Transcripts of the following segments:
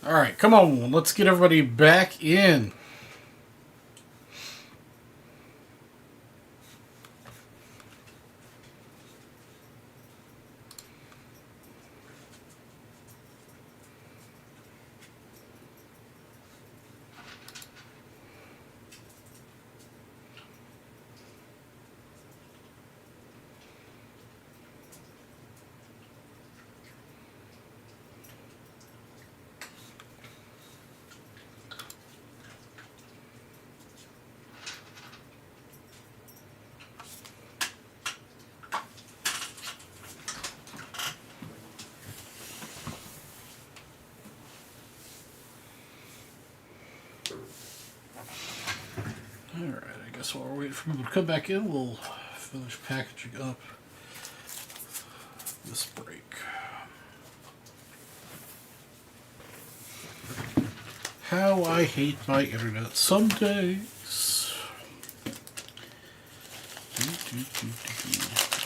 Alright, come on. Let's get everybody back in. Alright, I guess while we're waiting for people to come back in, we'll finish packaging up this break. How I hate my internet some days.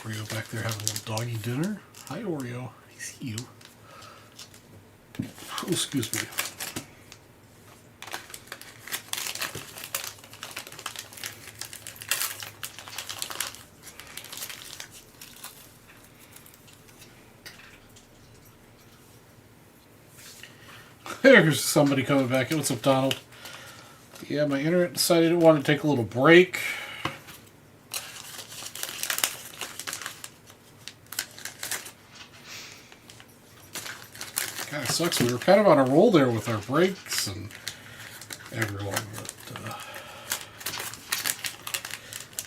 Oreo back there having a little doggy dinner. Hi, Oreo. I see you. Oh, excuse me. There's somebody coming back in. What's up, Donald? Yeah, my internet decided it wanted to take a little break. Kind of sucks. We were kind of on a roll there with our breaks and everyone. But,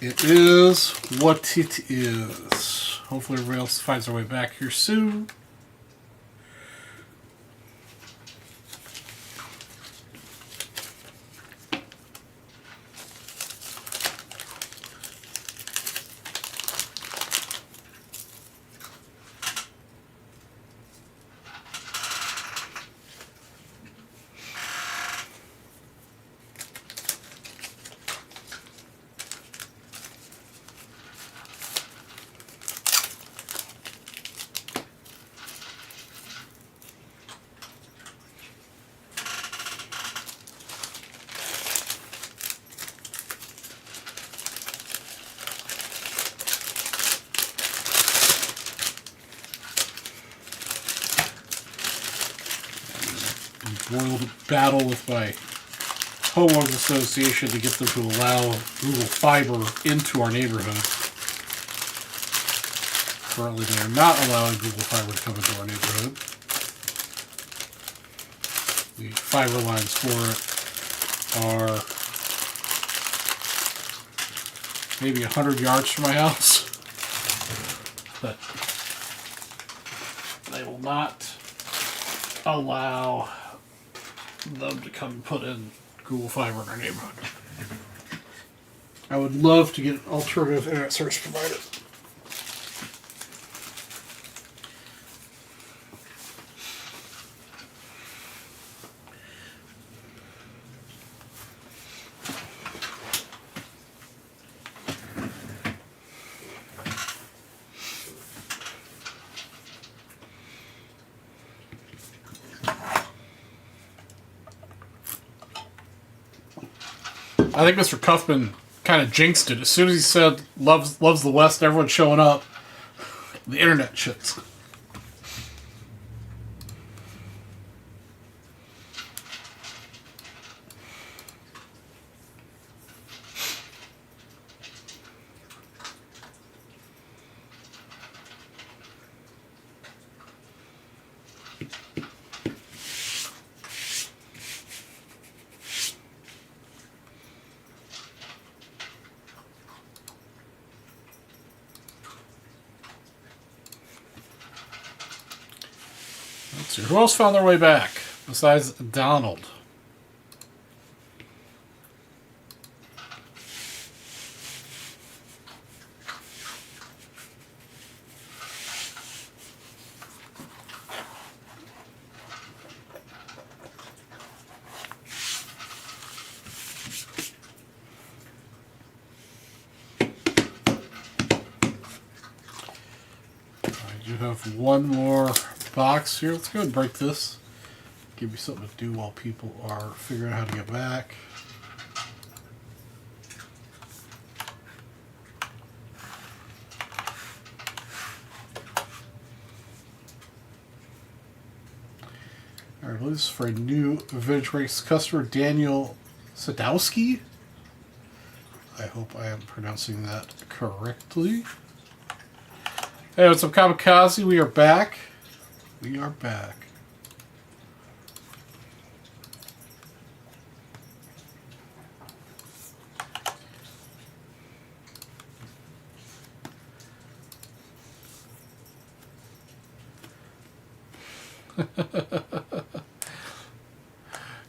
it is what it is. Hopefully everybody else finds their way back here soon. Embroiled battle with my homeowners association to get them to allow Google Fiber into our neighborhood. Currently, they are not allowing Google Fiber to come into our neighborhood. The fiber lines for it are maybe 100 yards from my house, but they will not allow them to come and put in Google Fiber in our neighborhood. I would love to get an alternative internet service provider. I think Mr. Cuffman kind of jinxed it. As soon as he said loves the West, everyone's showing up. The internet shits. Let's see, who else found their way back besides Donald? I do have one more box here. Let's go ahead and break this. Give you something to do while people are figuring out how to get back. Alright, this is for a new Vintage Race customer, Daniel Sadowski. I hope I am pronouncing that correctly. Hey, what's up, Kamikaze? We are back. We are back.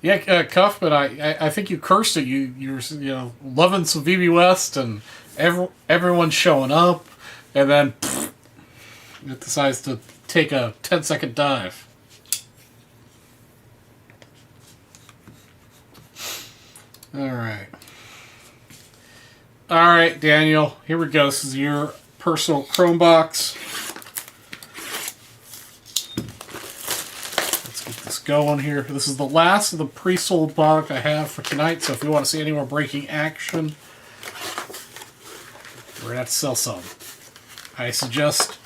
Yeah, Cuff, but I think you cursed it. You're loving some VB West and everyone showing up, and then it decides to take a 10-second dive. All right, Daniel. Here we go. This is your personal Chrome box. Going here. This is the last of the pre-sold product I have for tonight, so if you want to see any more breaking action, we're going to have to sell some. I suggest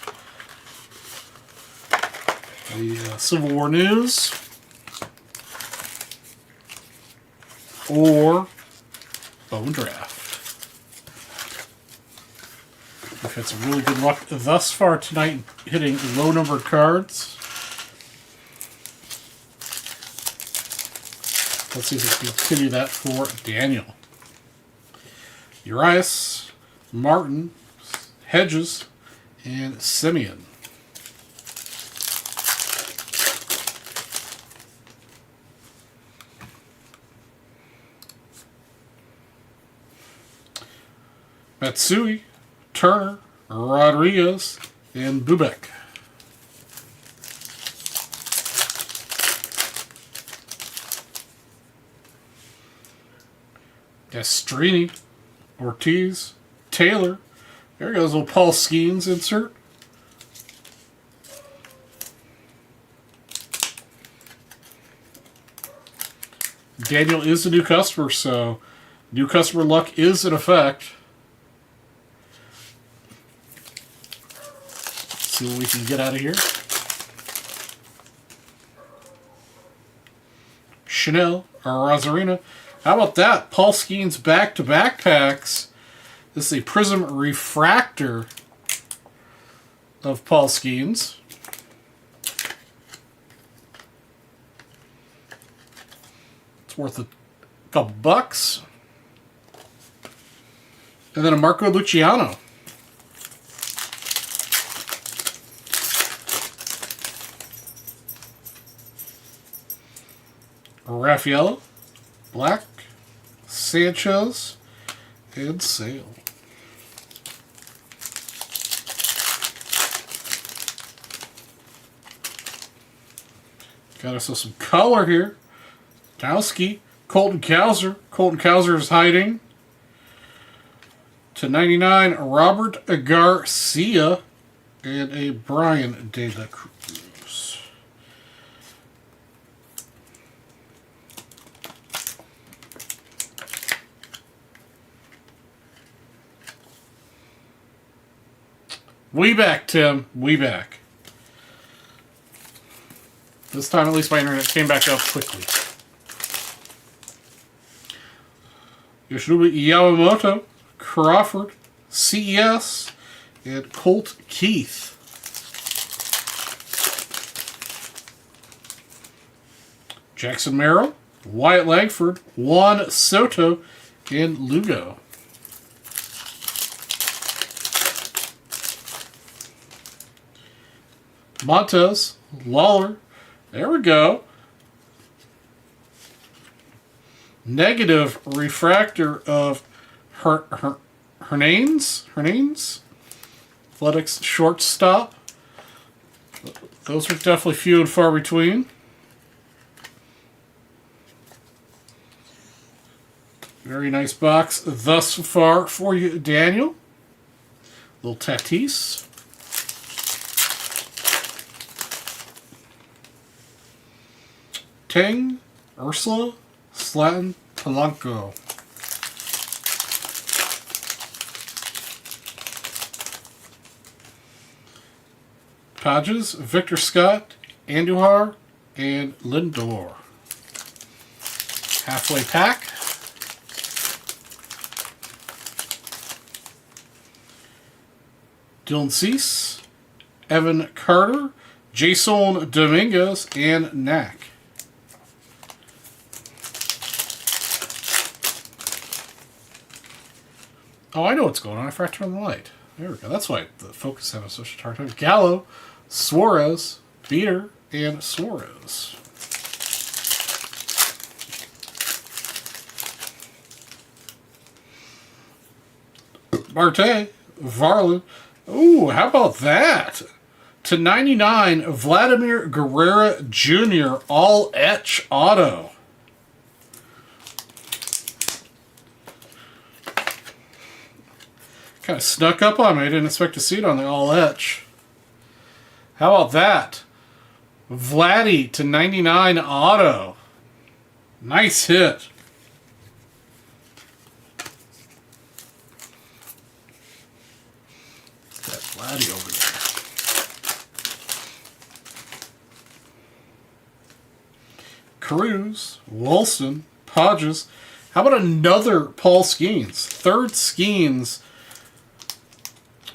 the Civil War News or Bone Draft. We've had some really good luck thus far tonight hitting low-numbered cards. Let's see if we can continue that for Daniel. Urias, Martin, Hedges, and Simeon. Matsui, Turner, Rodriguez, and Bubek. Estrini, Ortiz, Taylor. There goes a little Paul Skeens insert. Daniel is a new customer, so new customer luck is in effect. Let's see what we can get out of here. Chanel, Rosarina. How about that? Paul Skeens back-to-back packs. This is a Prism Refractor of Paul Skeens. It's worth a couple bucks. And then a Marco Luciano. Raffaello, Black, Sanchez, and Sale. Got ourselves some color here. Kowski, Colton Cowser. Colton Cowser is hiding. To 99, Robert Garcia, and a Brian De La Cruz. We back, Tim. We back. This time, at least, my internet came back up quickly. Yoshinobu Yamamoto, Crawford, CES, and Colt Keith. Jackson Merrill, Wyatt Langford, Juan Soto, and Lugo. Montez, Lawler, there we go. Negative refractor of Hernanes, Athletics shortstop. Those are definitely few and far between. Very nice box thus far for you, Daniel. Little Tatis. Ting, Ursula, Slatin, Polanco. Padges, Victor Scott, Andujar, and Lindor. Halfway pack. Dylan Cease, Evan Carter, Jason Dominguez, and Knack. Oh, I know what's going on. I forgot to turn the light. There we go. That's why the focus having such a hard time. Gallo, Suarez, Beater, and Suarez. Marte, Varlin. Ooh, how about that? To 99, Vladimir Guerrero Jr. All Etch Auto. Kind of snuck up on me. I didn't expect to see it on the All Etch. How about that? Vladdy to 99 auto. Nice hit. That Vladdy over there. Cruz, Wilson, Podges. How about another Paul Skeens? Third Skeens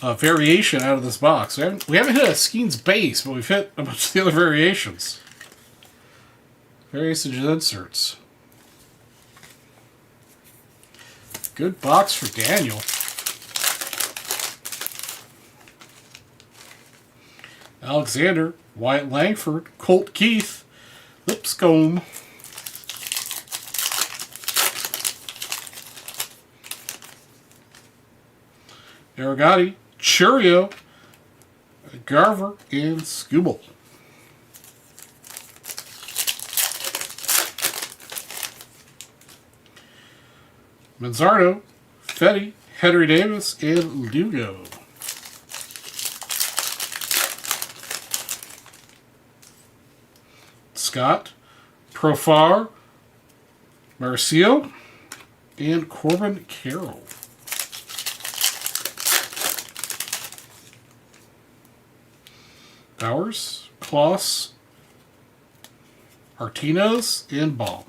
variation out of this box. We haven't hit a Skeens base, but we've hit a bunch of the other variations. Various inserts. Good box for Daniel. Alexander, Wyatt Langford, Colt Keith, Lipscomb. Aragati, Churio, Garver, and Skubal. Manzardo, Fetty, Henry Davis, and Lugo. Scott, Profar, Marcio, and Corbin Carroll. Bowers, Kloss, Martinez, and Baum.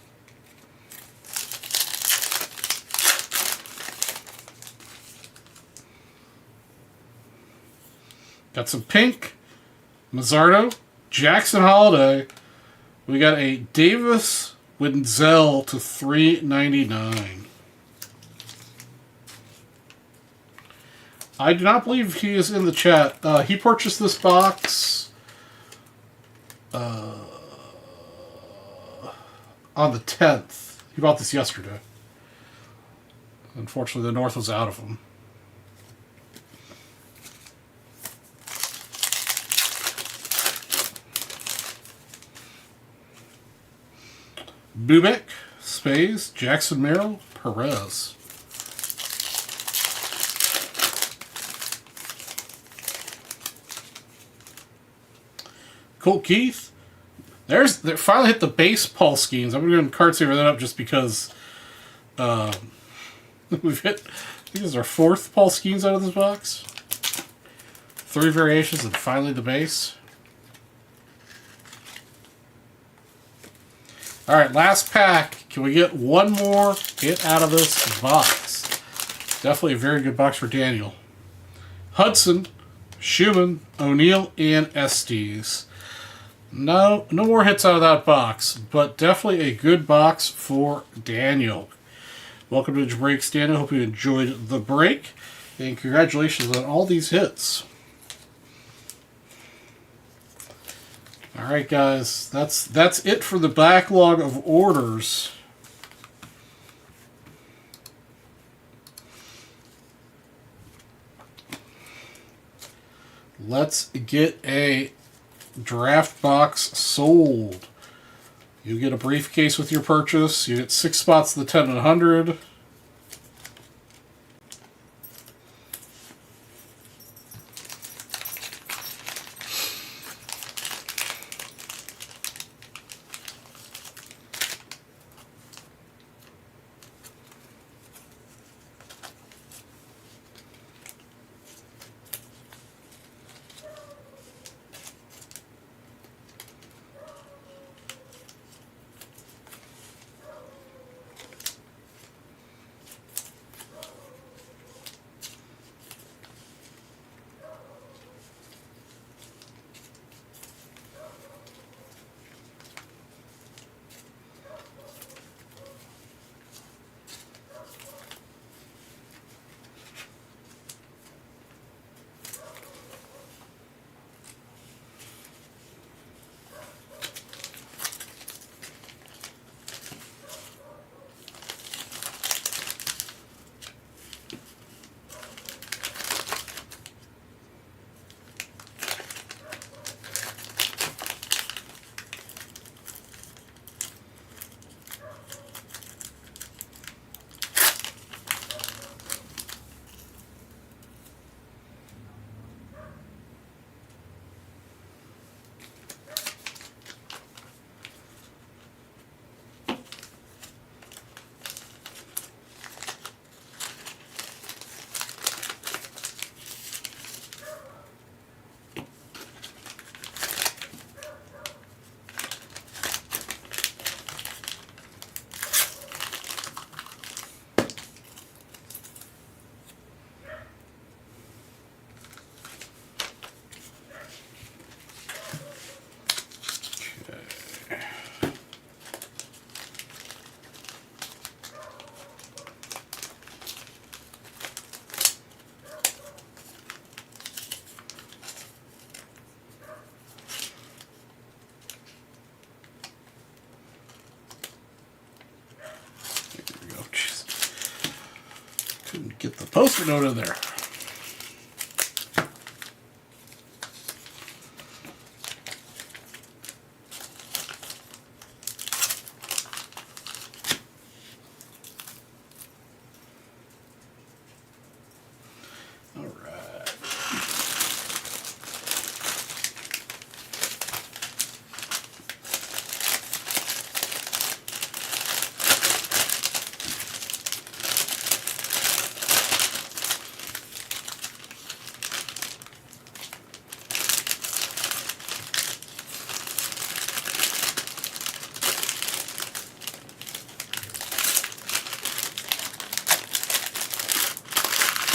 Got some pink, Mazzardo, Jackson Holiday. We got a Davis Wenzel to $3.99. I do not believe he is in the chat. He purchased this box on the 10th. He bought this yesterday. Unfortunately, the North was out of them. Bubek, Spays, Jackson Merrill, Perez. Colt Keith. They finally hit the base Paul Skeens. I'm going to go ahead and card saver that up just because we've hit, I think this is our fourth Paul Skeens out of this box. 3 variations and finally the base. Alright, last pack. Can we get one more hit out of this box? Definitely a very good box for Daniel. Hudson, Schumann, O'Neill, and Estes. No more hits out of that box, but definitely a good box for Daniel. Welcome to the breaks, Daniel. Hope you enjoyed the break, and congratulations on all these hits. All right, guys, that's it for the backlog of orders. Let's get a draft box sold. You get a briefcase with your purchase. You get 6 spots of the 10 and 100. Post-it note in there. All right.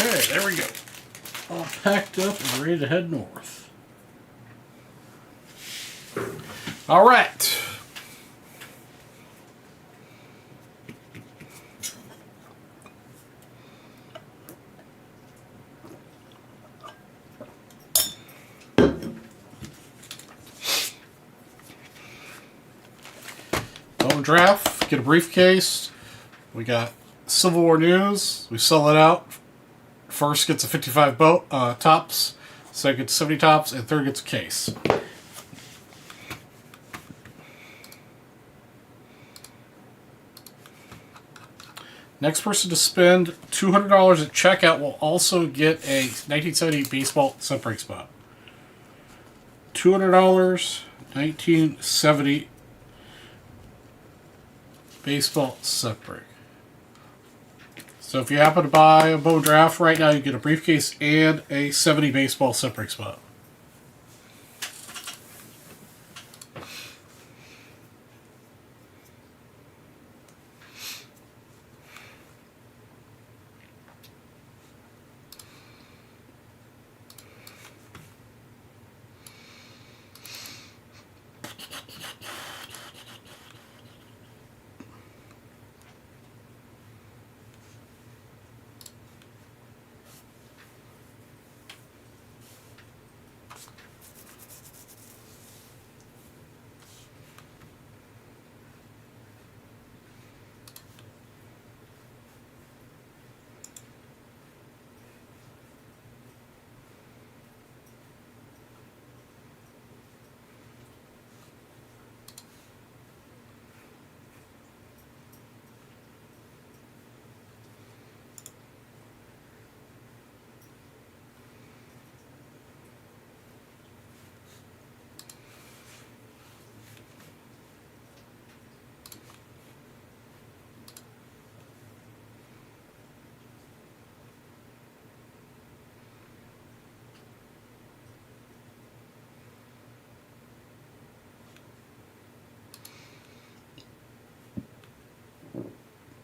Okay, there we go. All packed up and ready to head north. All right. Bone draft, get a briefcase. We got Civil War news. We sell it out. First gets a 55 tops, second gets 70 tops, and third gets a case. Next person to spend $200 at checkout will also get a 1970 baseball set break spot. $200, 1970 baseball set break. So if you happen to buy a bone draft right now, you get a briefcase and a 70 baseball set break spot.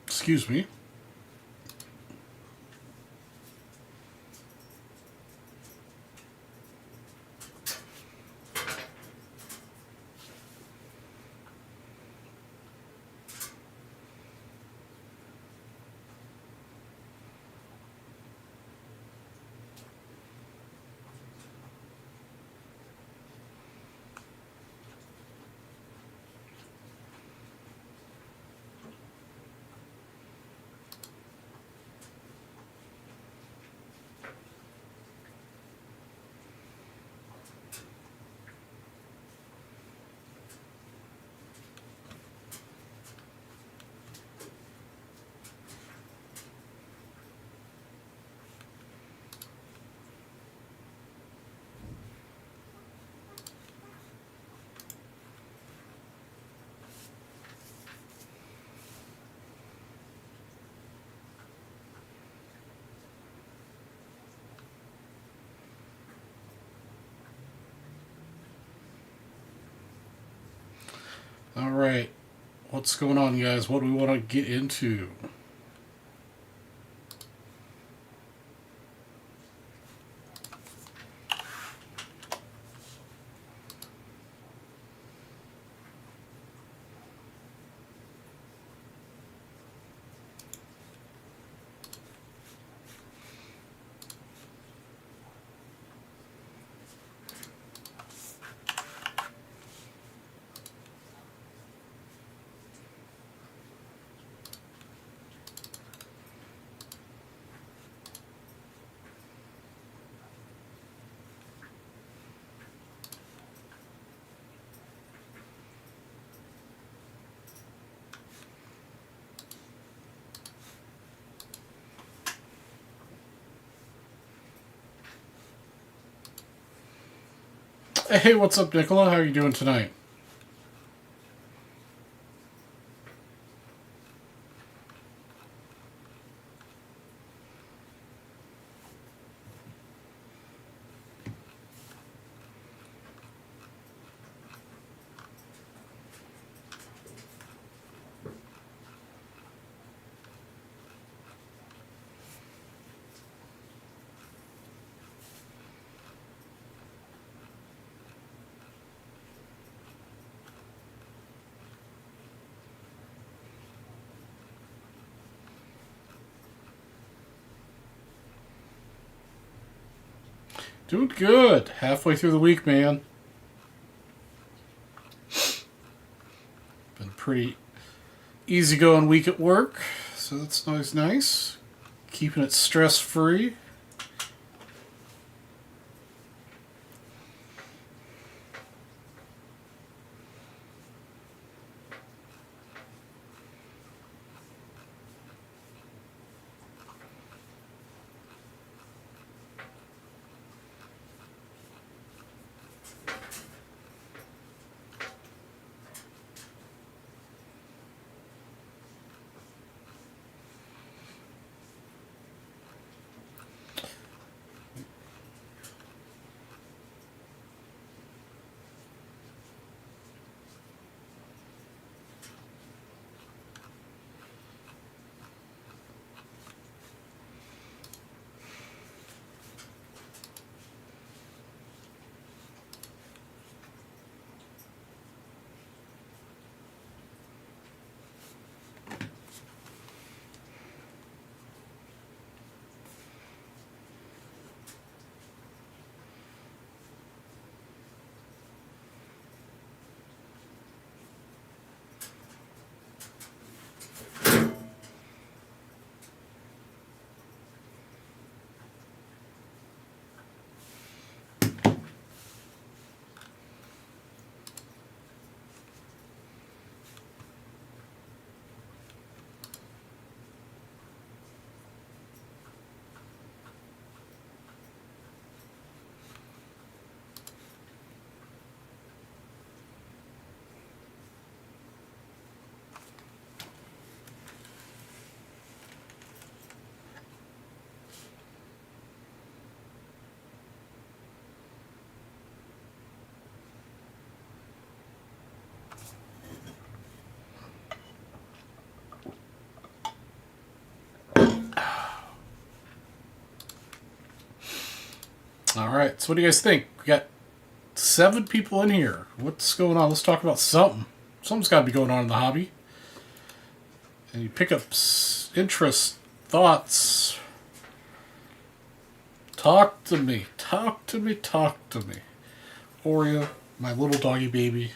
Excuse me. All right. What's going on, guys? What do we want to get into? Hey, what's up, Nicola? How are you doing tonight? Doing good. Halfway through the week, man. Been pretty easygoing week at work, so that's always nice. Keeping it stress free. All right, so what do you guys think? We got 7 people in here. What's going on? Let's talk about something. Something's got to be going on in the hobby. Any pickups, interests, thoughts? Talk to me. Talk to me. Talk to me. Oreo, my little doggy baby.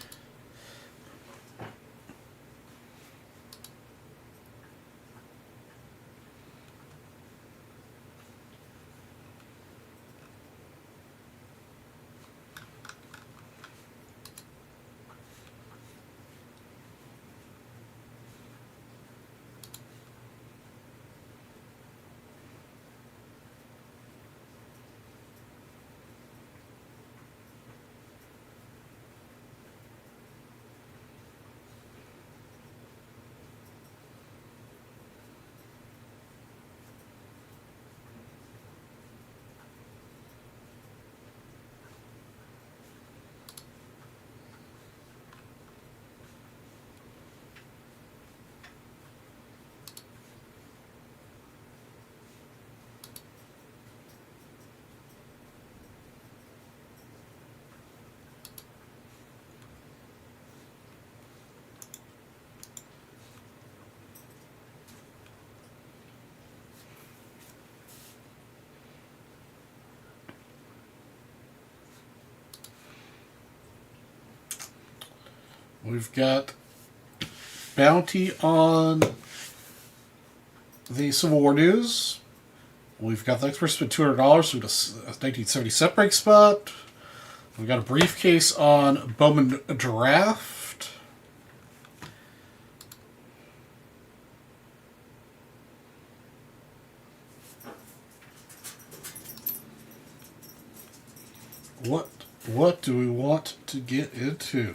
We've got bounty on the Civil War news. We've got the next person spent $200 with a 1970 set break spot. We've got a briefcase on Bowman Draft. What What do we want to get into?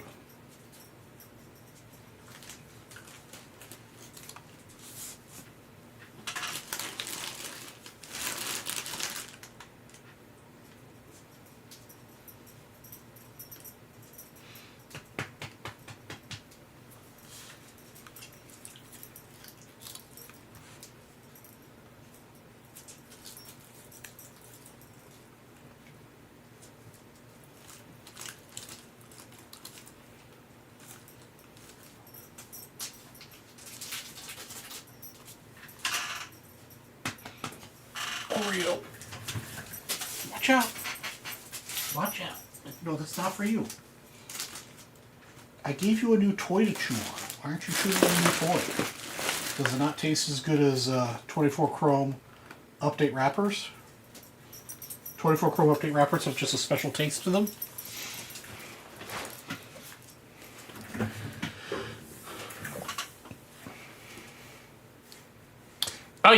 Oreo. Watch out. Watch out. No, that's not for you. I gave you a new toy to chew on. Why aren't you chewing on a new toy? Does it not taste as good as 24 Chrome Update wrappers? 24 Chrome Update wrappers have just a special taste to them.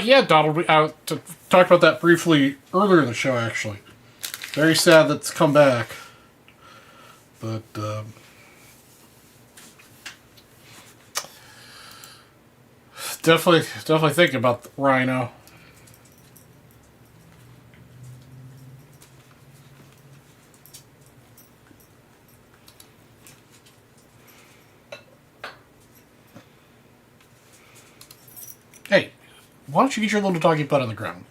Yeah, Donald, we talked about that briefly earlier in the show, actually. Very sad that it's come back. But, definitely think about the Rhino. Hey, why don't you get your little doggy butt on the ground?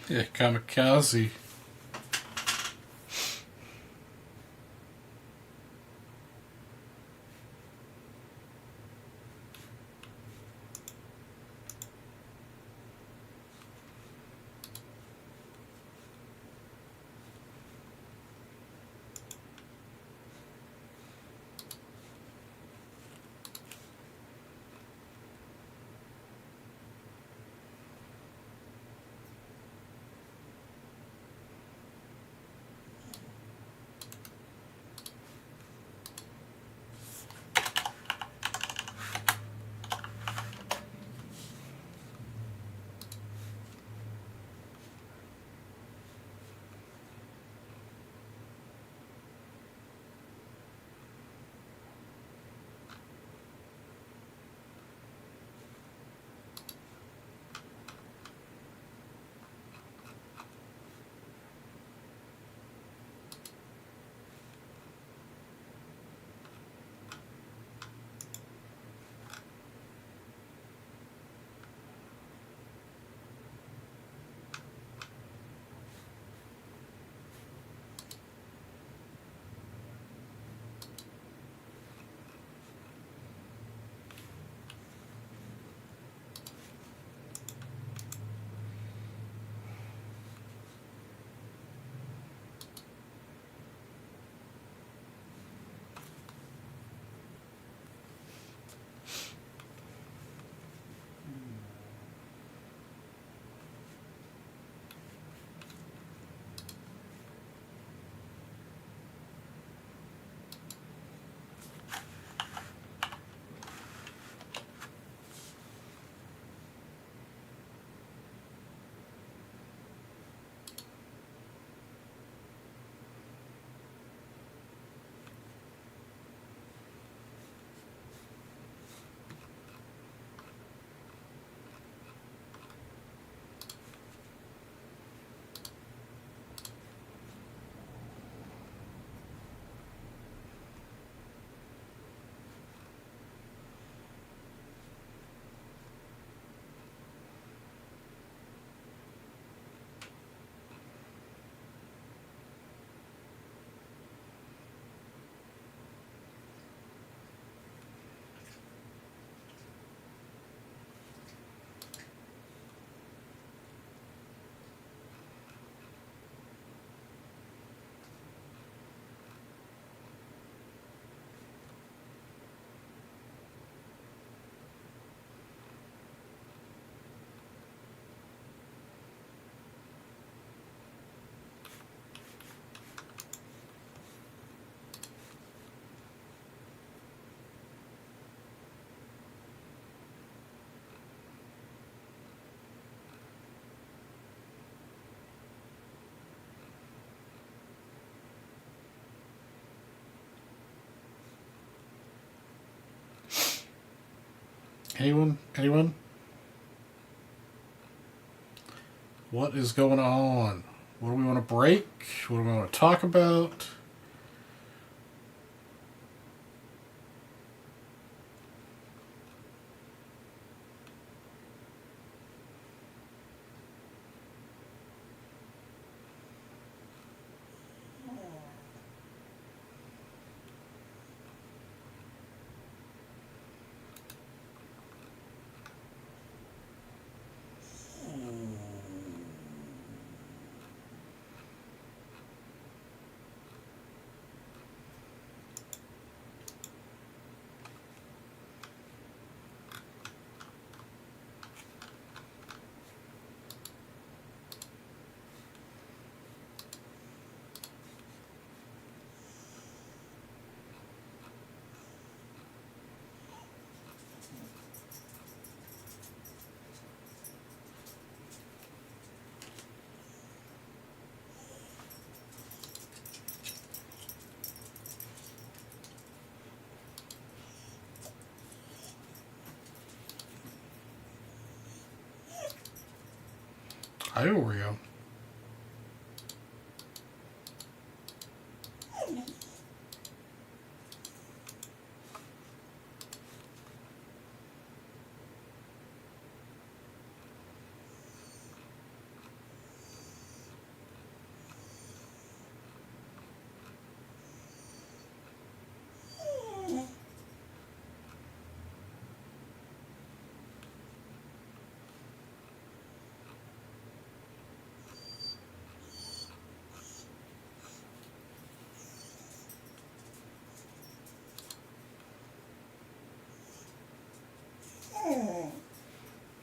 Yeah, kamikaze. Anyone? Anyone? What is going on? What do we want to break? What do we want to talk about? Hi, Oreo.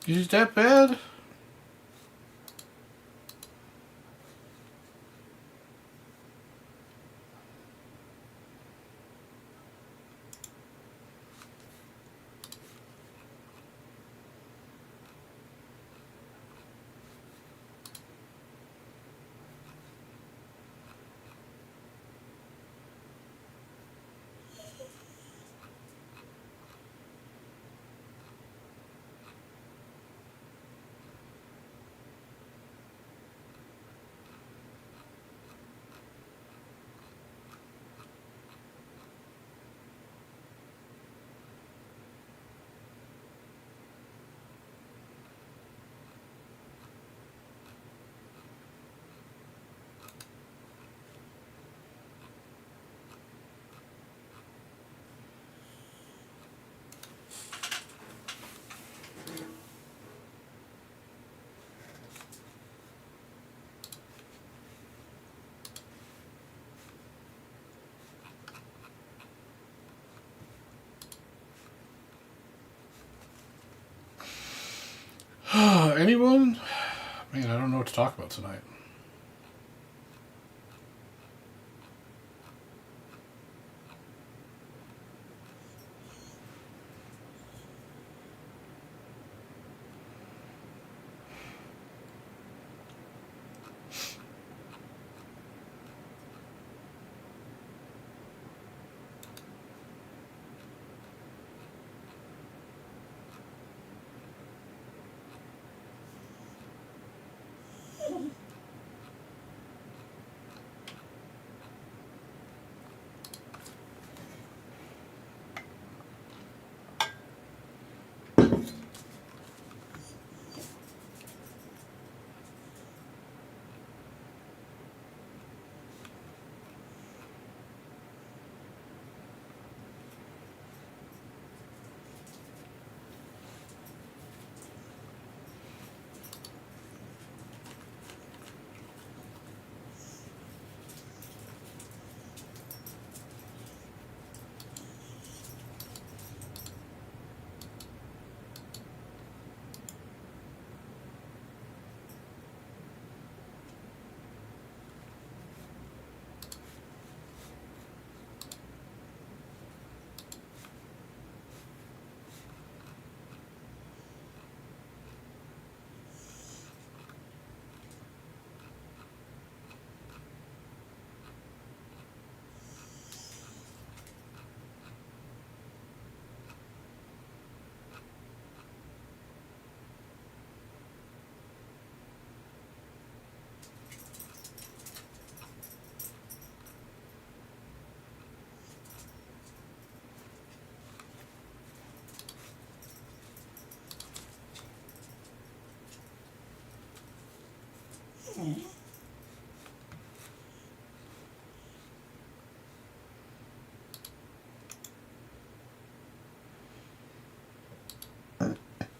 Is that bad? Anyone? Man, I don't know what to talk about tonight.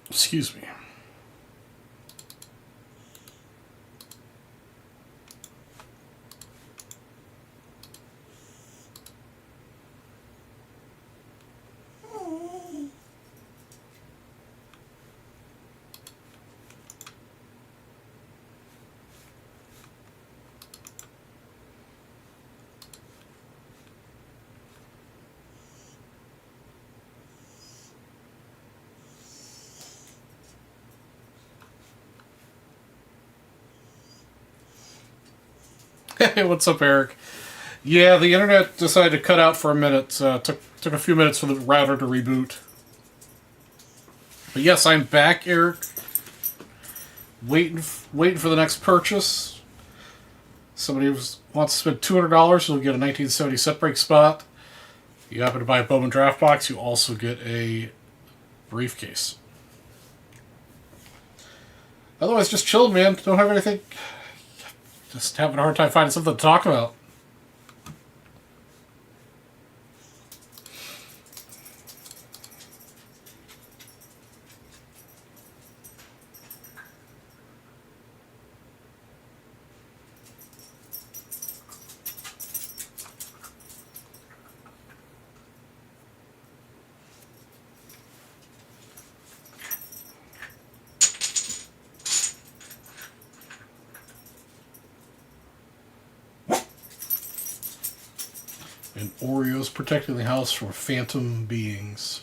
Excuse me. Hey, what's up, Eric? Yeah, the internet decided to cut out for a minute. Took a few minutes for the router to reboot. But yes, I'm back, Eric. Waiting for the next purchase. Somebody wants to spend $200, you'll get a 1970 set break spot. You happen to buy a Bowman draft box, you also get a briefcase. Otherwise, just chilled, man. Don't have anything. Just having a hard time finding something to talk about. And Oreos protecting the house from phantom beings.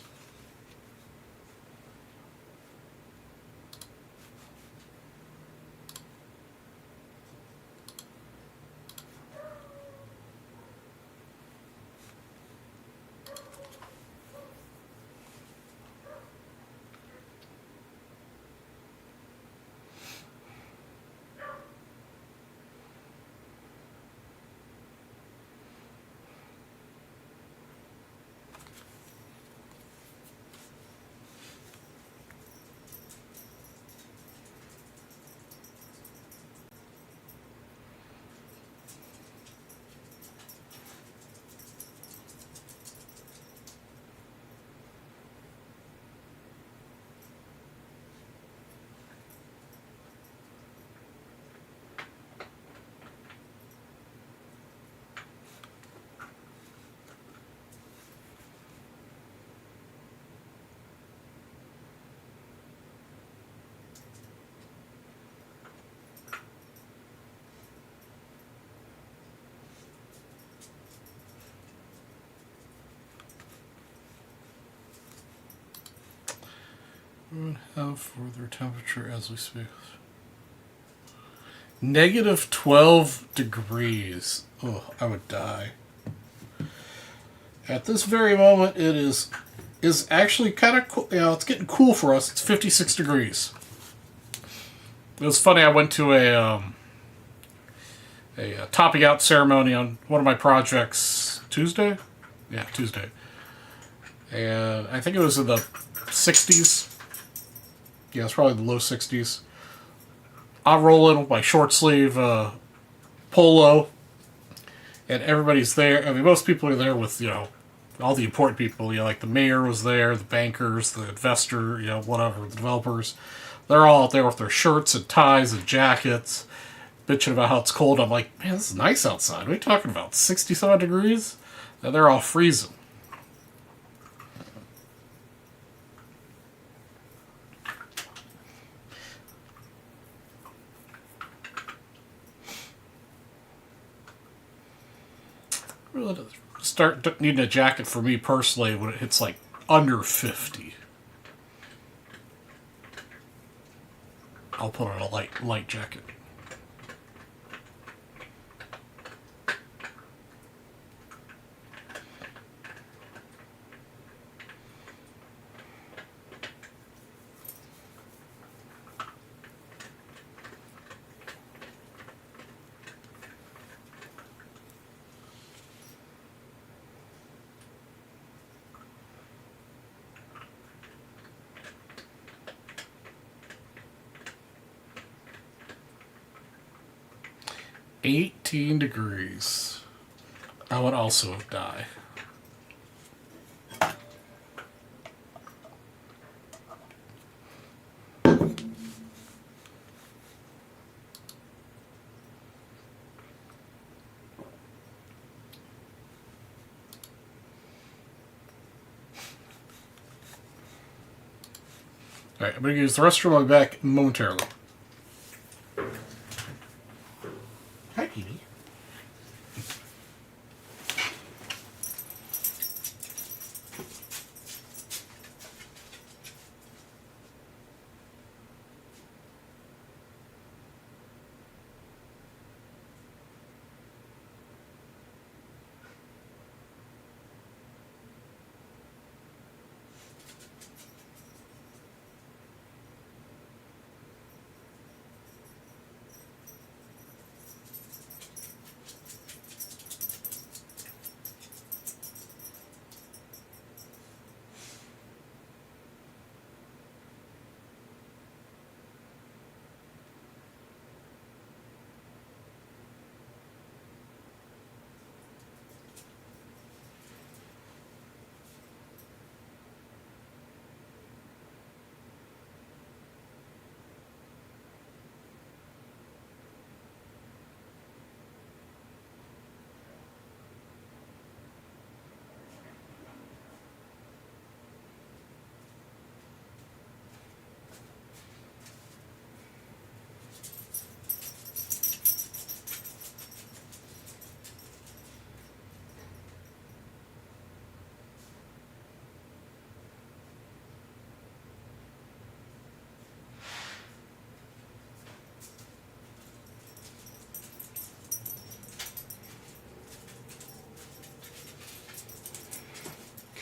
We would have further temperature as we speak. Negative 12 degrees. Oh, I would die. At this very moment, it is actually kind of cool. You know, it's getting cool for us. It's 56 degrees. It was funny. I went to a topping out ceremony on one of my projects Tuesday. Yeah, Tuesday. And I think it was in the 60s. Yeah, it's probably the low 60s. I roll in with my short sleeve polo, and everybody's there. I mean, most people are there with, you know, all the important people. You know, like the mayor was there, the bankers, the investor, you know, whatever, the developers. They're all out there with their shirts and ties and jackets, bitching about how it's cold. I'm like, man, this is nice outside. What are you talking about? 67 degrees? And they're all freezing. Really start needing a jacket for me personally when it hits like under 50. I'll put on a light jacket. $18 degrees. I would also die. Alright, I'm going to use the rest of my back momentarily. Hi, Petey.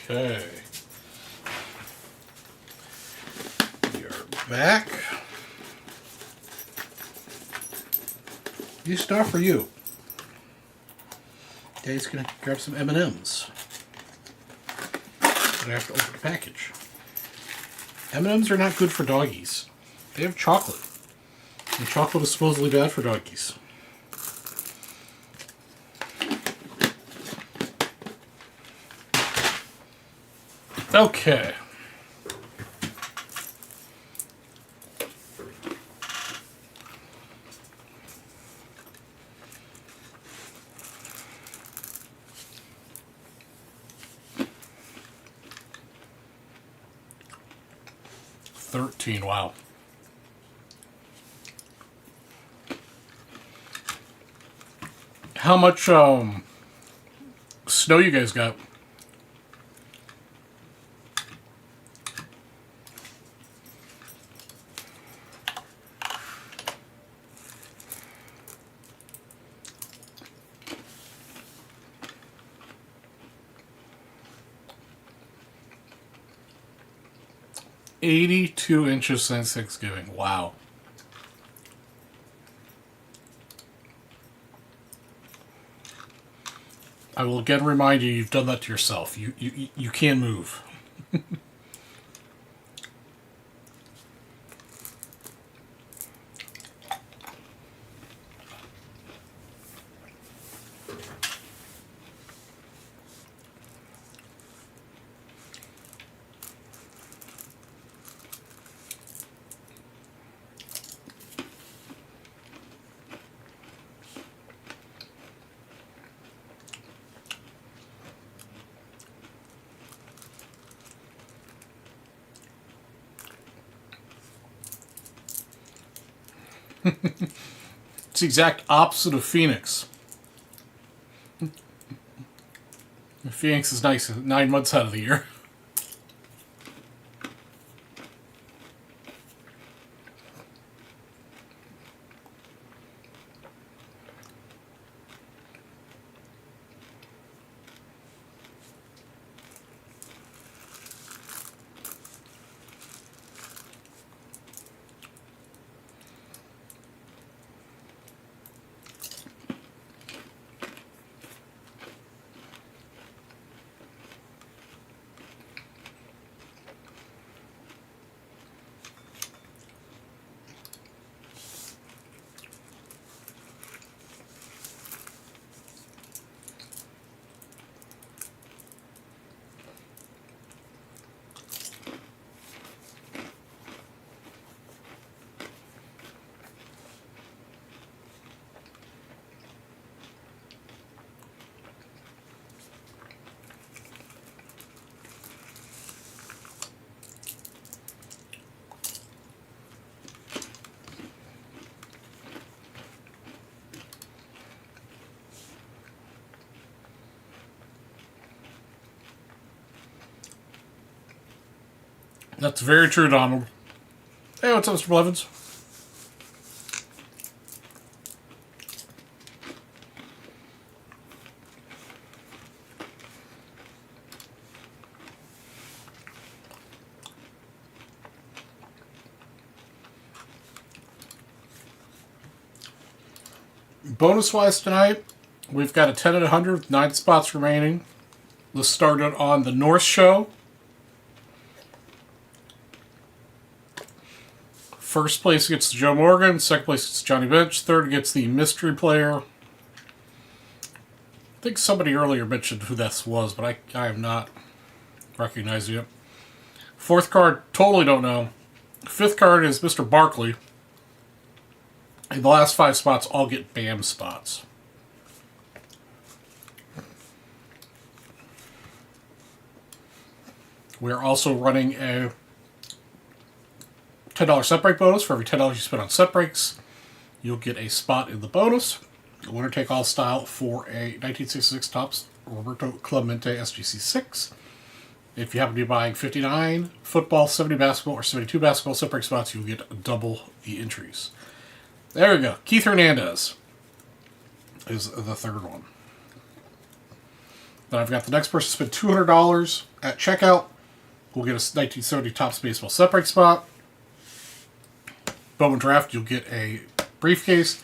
Okay. We are back. New stuff for you. Daddy's gonna grab some M&Ms. I have to open the package. M&Ms are not good for doggies. They have chocolate. And chocolate is supposedly bad for doggies. Okay. Wow. How much snow you guys got? "82 inches since Thanksgiving." Wow. I will again remind you, you've done that to yourself. You can move. It's the exact opposite of Phoenix. Phoenix is nice 9 months out of the year. That's very true, Donald. Hey, what's up, Mr. Blevins? Bonus-wise tonight, we've got a 10 at 100 with 9 spots remaining. Let's start it on the North Show. First place gets Joe Morgan. Second place gets Johnny Bench. Third gets the mystery player. I think somebody earlier mentioned who that was, but I have not recognized it. Fourth card, totally don't know. Fifth card is Mr. Barkley. And the last 5 spots all get BAM spots. We're also running a $10 set break bonus. For every $10 you spend on set breaks, you'll get a spot in the bonus. Winner take all style for a 1966 Topps Roberto Clemente SGC 6. If you happen to be buying 59 football, 70 basketball, or 72 basketball set break spots, you'll get double the entries. There we go. Keith Hernandez is the third one. Then I've got the next person spend $200 at checkout. We'll get a 1970 Topps baseball set break spot. Bowman Draft, you'll get a briefcase.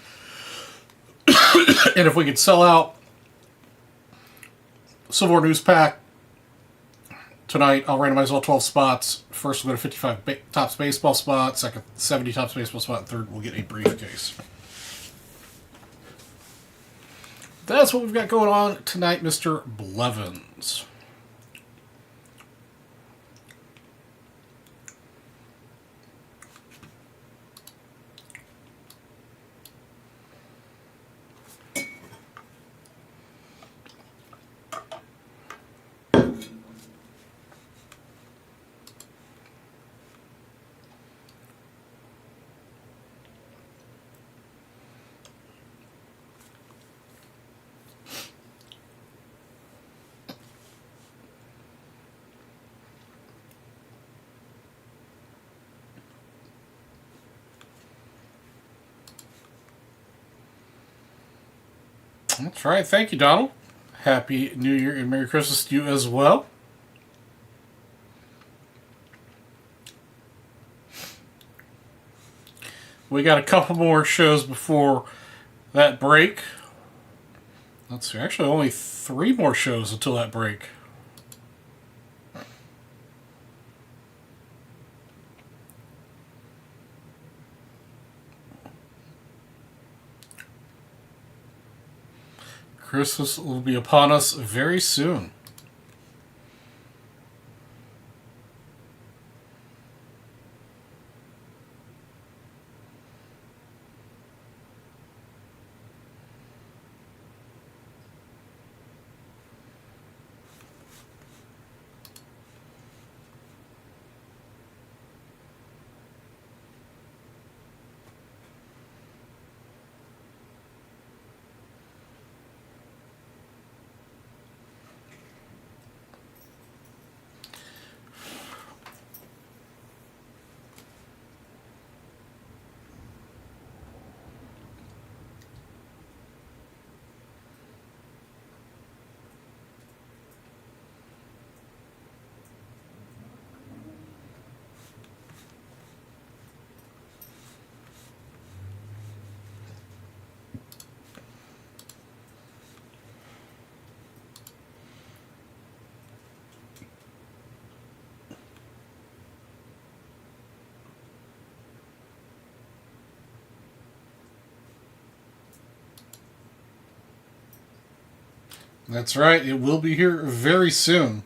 And if we can sell out Civil War News Pack tonight, I'll randomize all 12 spots. First, we'll get a 55 Topps baseball spot. Second, 70 Topps baseball spot. And third, we'll get a briefcase. That's what we've got going on tonight, Mr. Blevins. That's right. Thank you, Donald. Happy New Year and Merry Christmas to you as well. We got a couple more shows before that break. Let's see. Actually, only 3 more shows until that break. Christmas will be upon us very soon. That's right. It will be here very soon.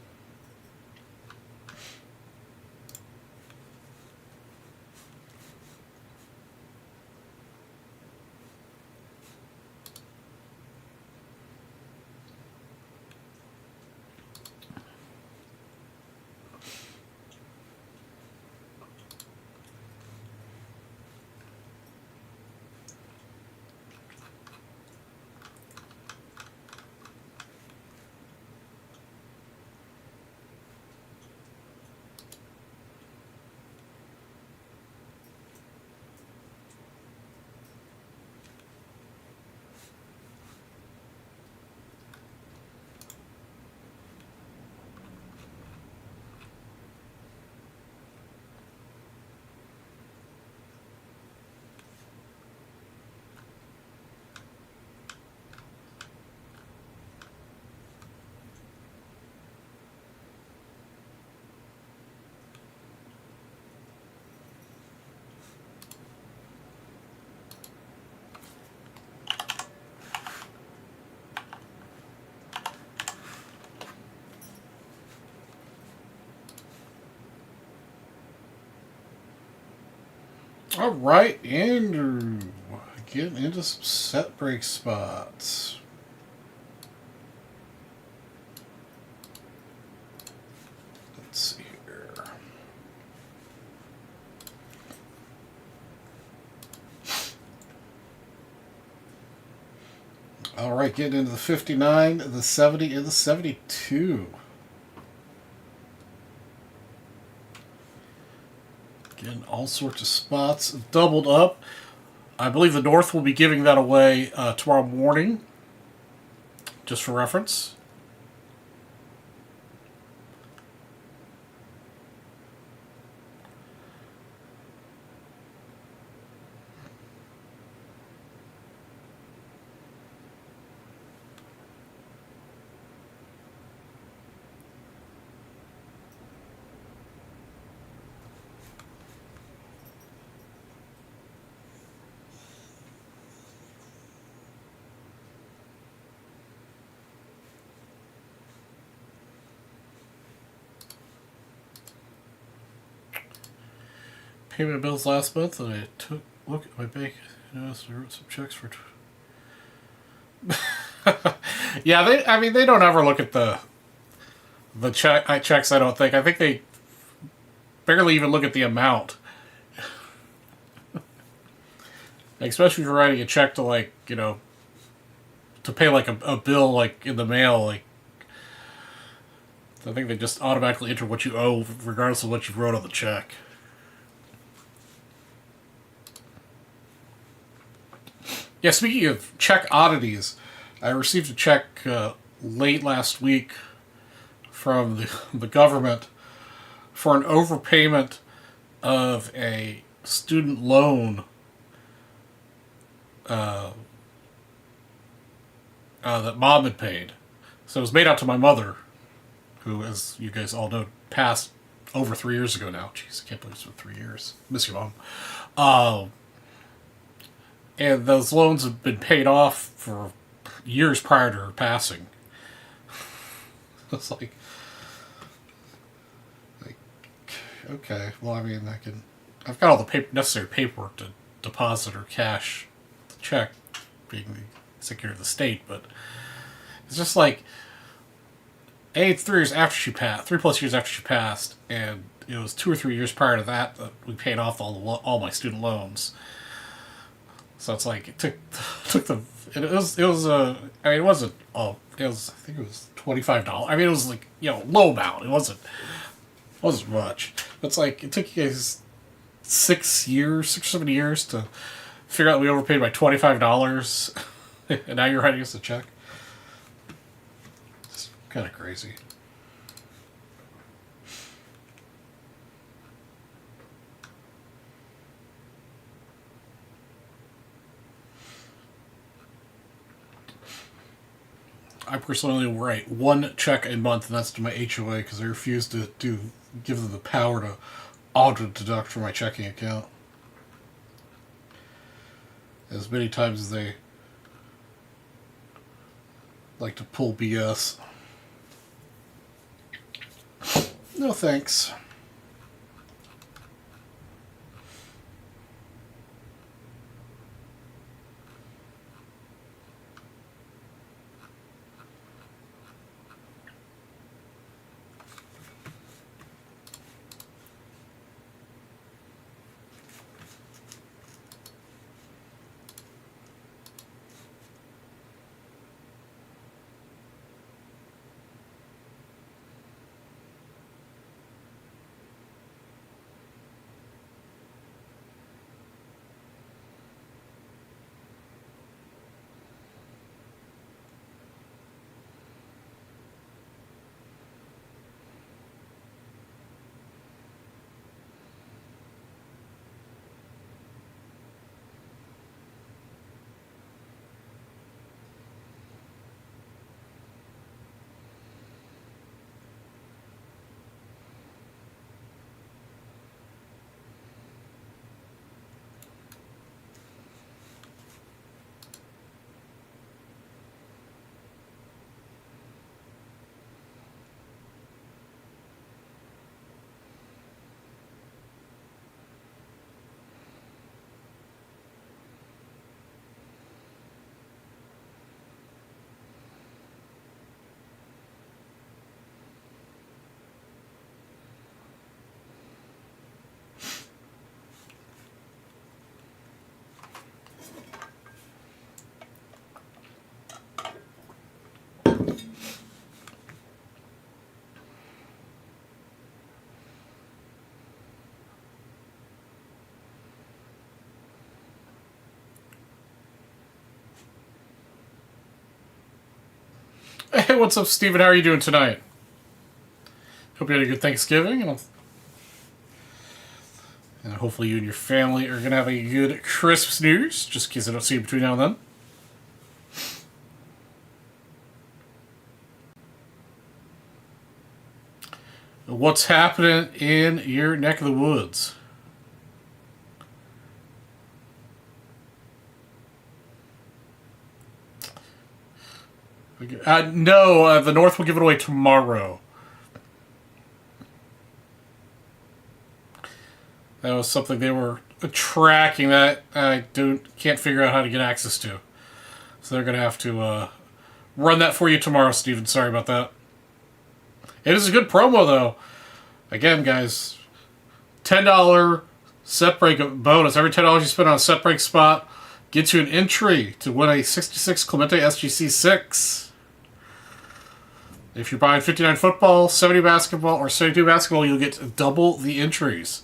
All right, Andrew. Getting into some set break spots. Let's see here. All right, getting into the 59, the 70, and the 72. Getting all sorts of spots doubled up. I believe the North will be giving that away tomorrow morning, just for reference. Payment of bills last month, and I took a look at my bank. I noticed I wrote some checks for. Yeah, they don't ever look at the checks. I don't think. I think they barely even look at the amount. Like, especially if you're writing a check to, like, to pay like a bill, like in the mail. Like, I think they just automatically enter what you owe, regardless of what you wrote on the check. Yeah, speaking of check oddities, I received a check late last week from the government for an overpayment of a student loan that mom had paid. So it was made out to my mother, who, as you guys all know, passed over 3 years ago now. Jeez, I can't believe it's been 3 years. Miss you, Mom. And those loans have been paid off for years prior to her passing. It's like, okay, well, I mean, I've got all the necessary paperwork to deposit or cash the check, being the Secretary of the State, but it's just like, it's 3 years after she passed, 3+ years after she passed, and it was 2 or 3 years prior to that we paid off all my student loans. So it's like it took the it was I mean, it wasn't it was, I think it was $25. I mean, it was like, low amount. It wasn't much. It's like it took you guys 6 or 7 years to figure out we overpaid by $25, and now you're writing us a check. It's kind of crazy. I personally write one check a month, and that's to my HOA, because I refuse to give them the power to auto-deduct from my checking account. As many times as they like to pull BS. No thanks. Hey, what's up, Steven? How are you doing tonight? Hope you had a good Thanksgiving. And hopefully you and your family are going to have a good Christmas New Year's, just in case I don't see you between now and then. What's happening in your neck of the woods? No, the North will give it away tomorrow. That was something they were tracking that I can't figure out how to get access to. So they're going to have to run that for you tomorrow, Steven. Sorry about that. It is a good promo, though. Again, guys, $10 set break bonus. Every $10 you spend on a set break spot gets you an entry to win a 66 Clemente SGC 6. If you're buying 59 football, 70 basketball, or 72 basketball, you'll get double the entries.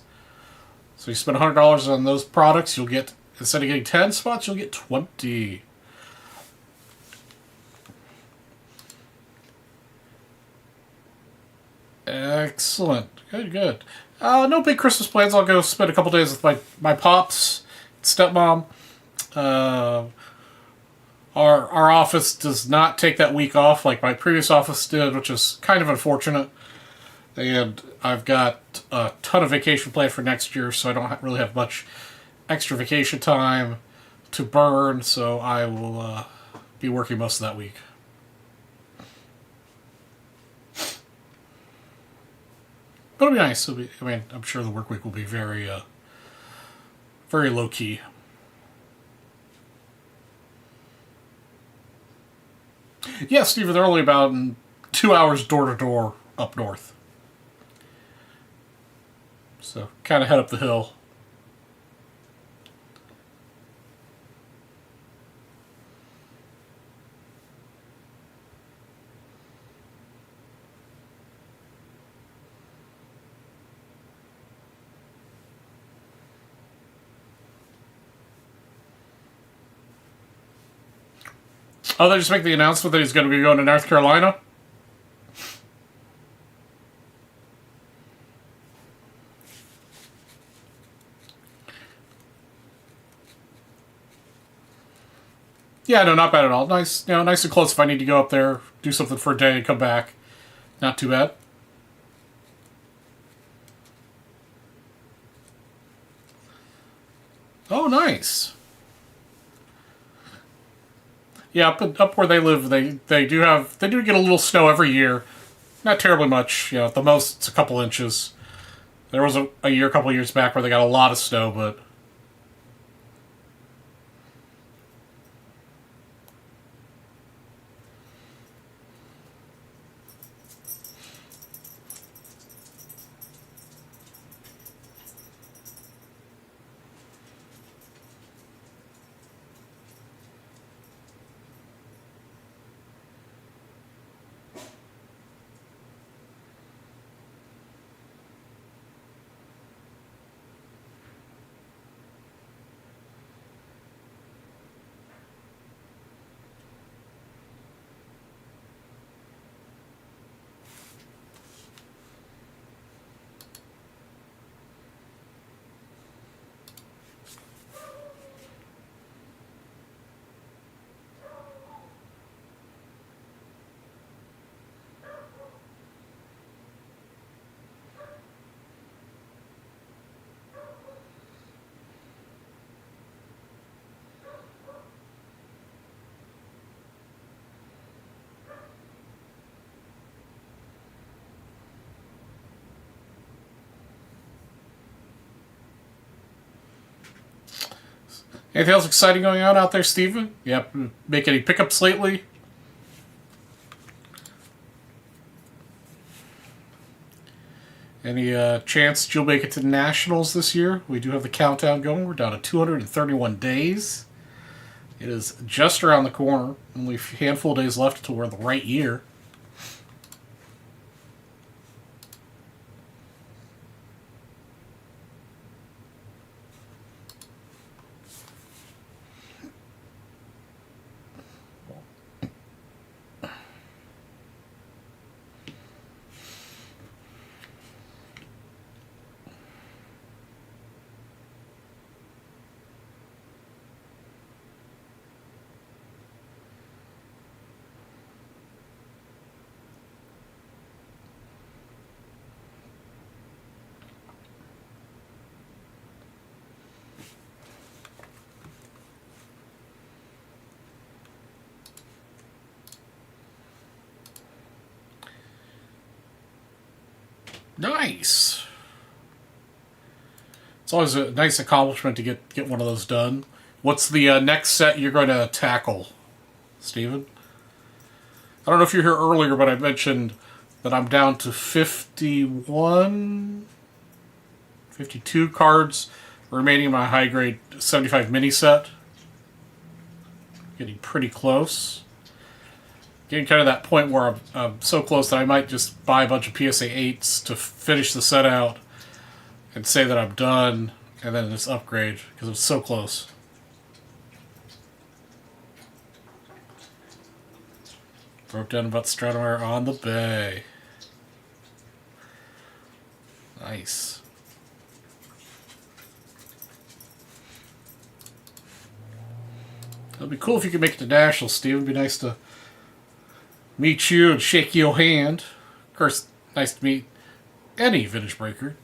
So you spend $100 on those products, you'll get, instead of getting 10 spots, you'll get 20. Excellent. Good, good. No big Christmas plans. I'll go spend a couple days with my pops, stepmom. Our office does not take that week off like my previous office did, which is kind of unfortunate. And I've got a ton of vacation planned for next year, so I don't really have much extra vacation time to burn, so I will be working most of that week. But it'll be nice. I'm sure the work week will be very, very low key. Yeah, Steven, they're only about 2 hours door to door up north. So, kind of head up the hill. Oh, they just make the announcement that he's going to be going to North Carolina? Yeah, no, not bad at all. Nice, nice and close if I need to go up there, do something for a day and come back. Not too bad. Oh, nice. Yeah, up where they live, they do get a little snow every year. Not terribly much. At the most it's a couple inches. There was a couple years back where they got a lot of snow, but anything else exciting going on out there, Steven? Yep. Make any pickups lately? Any chance you'll make it to Nationals this year? We do have the countdown going. We're down to 231 days. It is just around the corner. Only a handful of days left until we're in the right year. Nice. It's always a nice accomplishment to get one of those done. What's the next set you're going to tackle, Steven? I don't know if you're here earlier, but I mentioned that I'm down to 51, 52 cards remaining in my high grade 75 mini set. Getting pretty close. Getting kind of that point where I'm so close that I might just buy a bunch of PSA 8s to finish the set out and say that I'm done, and then just upgrade, because I'm so close. Broke down about Stratomeyer on the bay. Nice. It'd be cool if you could make it to Nationals, Steve. It'd be nice to meet you and shake your hand. Of course, nice to meet any vintage breaker.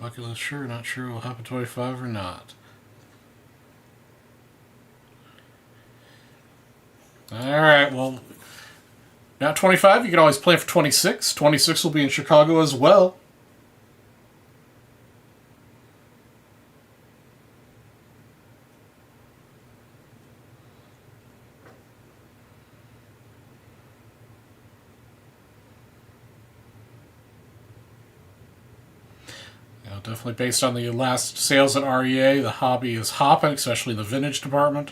Bucket list, sure, not sure will happen 25 or not. Alright, well, not 25, you can always plan for 26. 26 will be in Chicago as well. Definitely based on the last sales at REA, the hobby is hopping, especially the vintage department.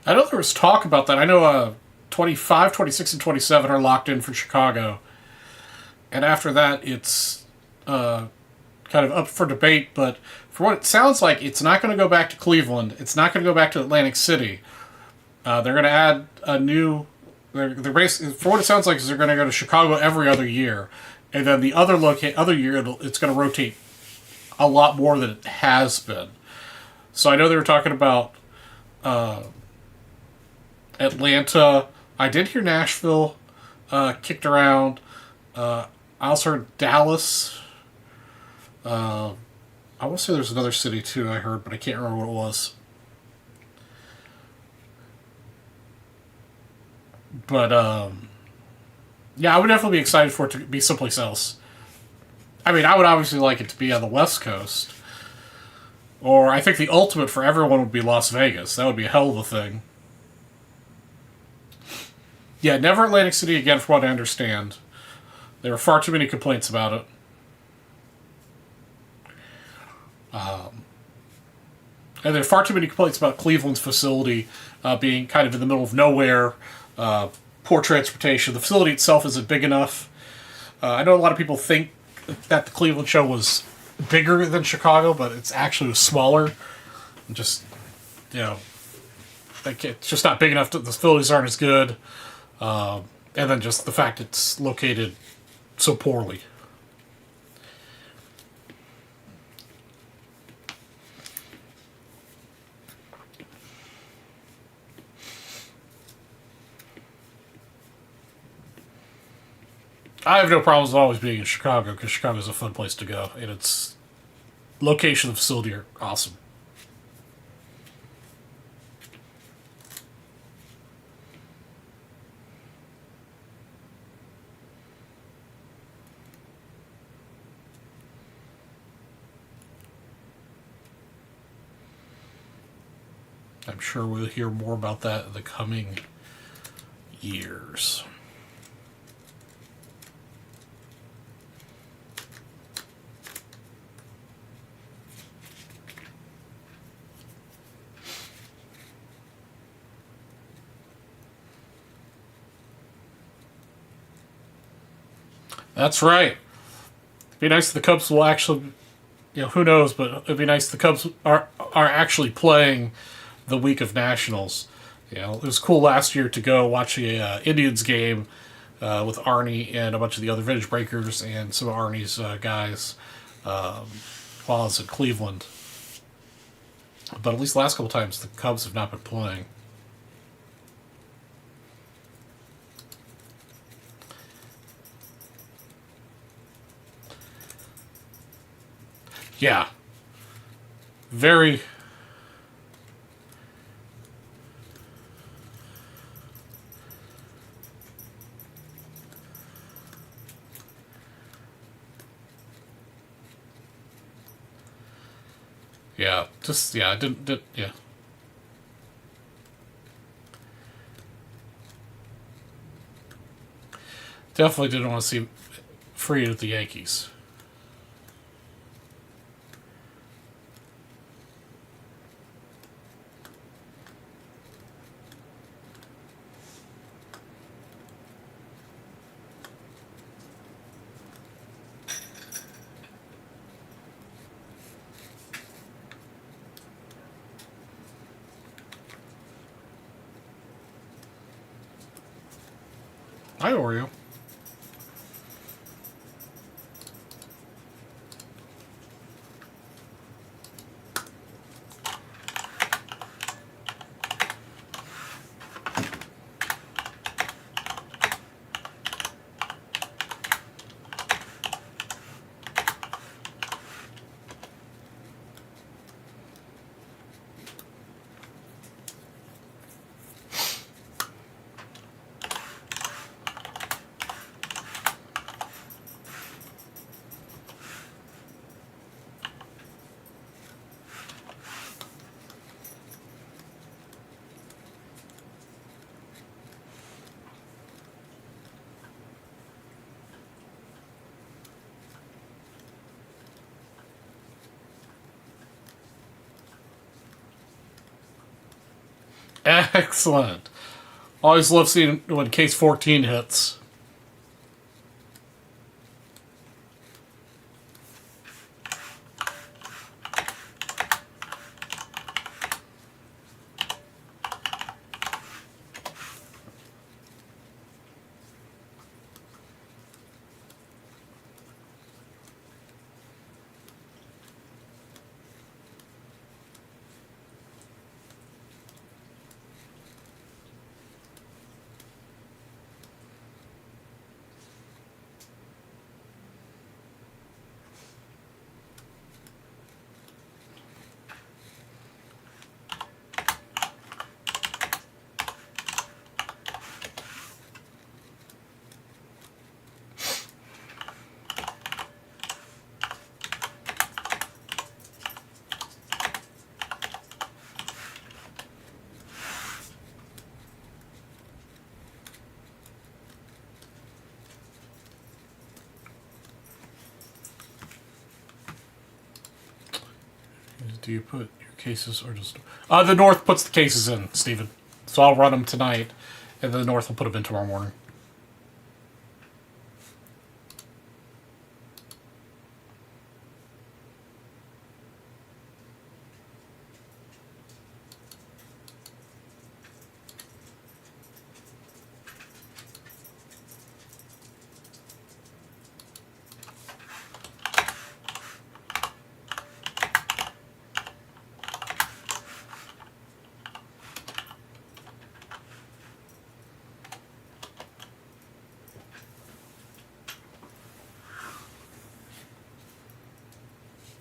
I know there was talk about that. I know 25, 26, and 27 are locked in for Chicago. And after that, it's kind of up for debate. But for what it sounds like, it's not going to go back to Cleveland. It's not going to go back to Atlantic City. They're going to add a new... They're for what it sounds like, is they're going to go to Chicago every other year. And then the other year, it's going to rotate a lot more than it has been. So I know they were talking about... Atlanta. I did hear Nashville kicked around. I also heard Dallas. I want to say there's another city too I heard, but I can't remember what it was. But yeah, I would definitely be excited for it to be someplace else. I mean, I would obviously like it to be on the West Coast. Or I think the ultimate for everyone would be Las Vegas. That would be a hell of a thing. Yeah, never Atlantic City again, from what I understand. There are far too many complaints about it. And there are far too many complaints about Cleveland's facility being kind of in the middle of nowhere, poor transportation. The facility itself isn't big enough. I know a lot of people think that the Cleveland show was bigger than Chicago, but it's actually smaller. Just, you know, it's just not big enough. The facilities aren't as good. And then just the fact it's located so poorly. I have no problems with always being in Chicago, because Chicago is a fun place to go, and its location and facility are awesome. I'm sure we'll hear more about that in the coming years. That's right. It'd be nice if the Cubs will actually, who knows, but it'd be nice if the Cubs are actually playing the week of Nationals. It was cool last year to go watch a Indians game with Arnie and a bunch of the other Vintage Breakers and some of Arnie's guys while I was in Cleveland. But at least the last couple times, the Cubs have not been playing. Yeah. Very. Yeah. Just, yeah, I didn't yeah. Definitely didn't want to see Fried at the Yankees. Hi, Oreo. Excellent. Always love seeing when case 14 hits. Do you put your cases or just... the North puts the cases in, Steven. So I'll run them tonight, and the North will put them in tomorrow morning.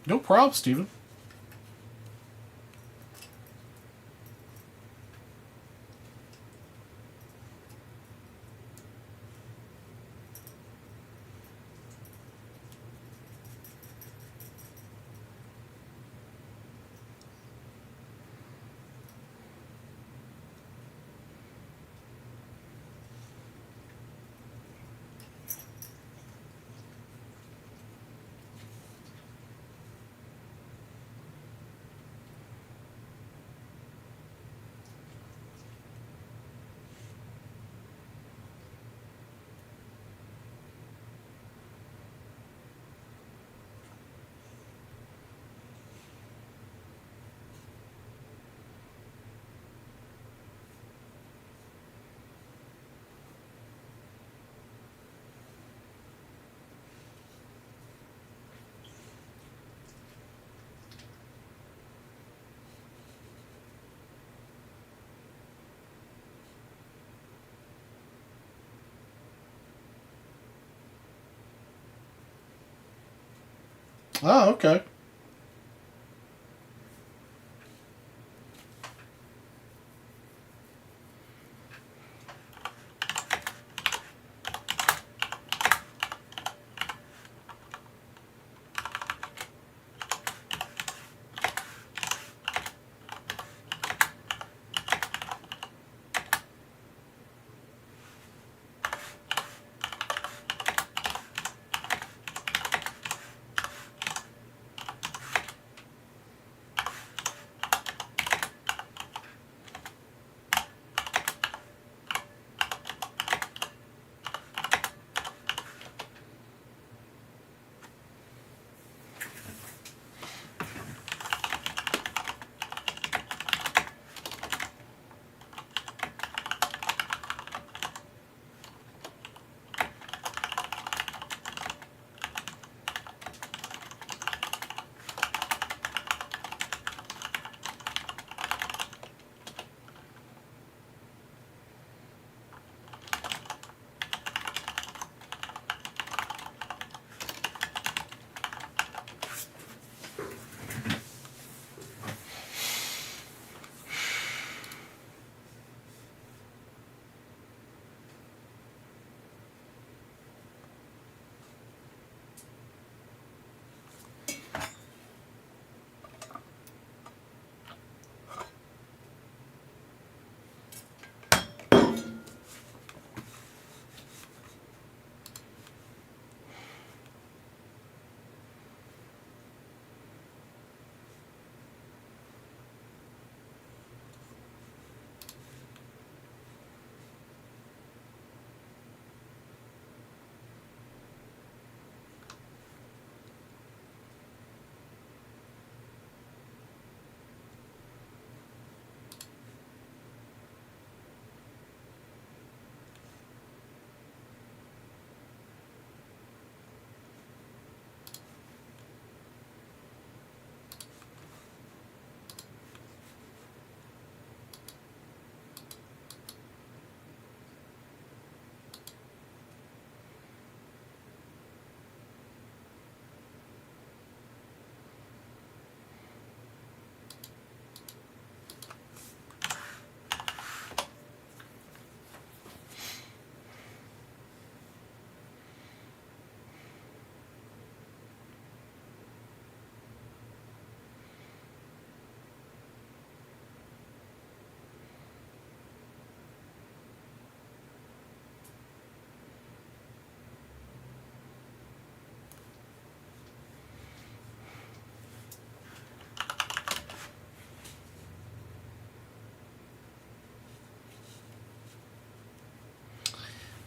No problem, Steven. Oh, okay.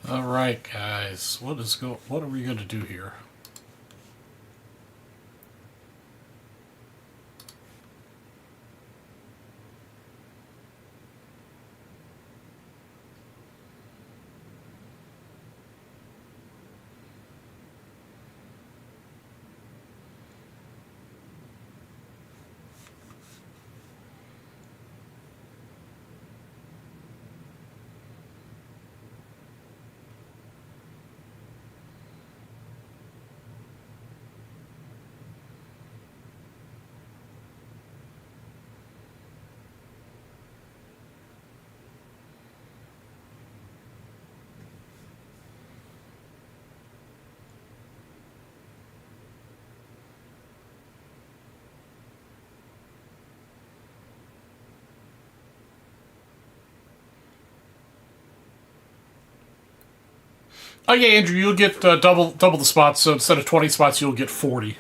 All right, guys. What are we going to do here? Oh yeah, Andrew, you'll get double the spots. So instead of 20 spots, you'll get 40.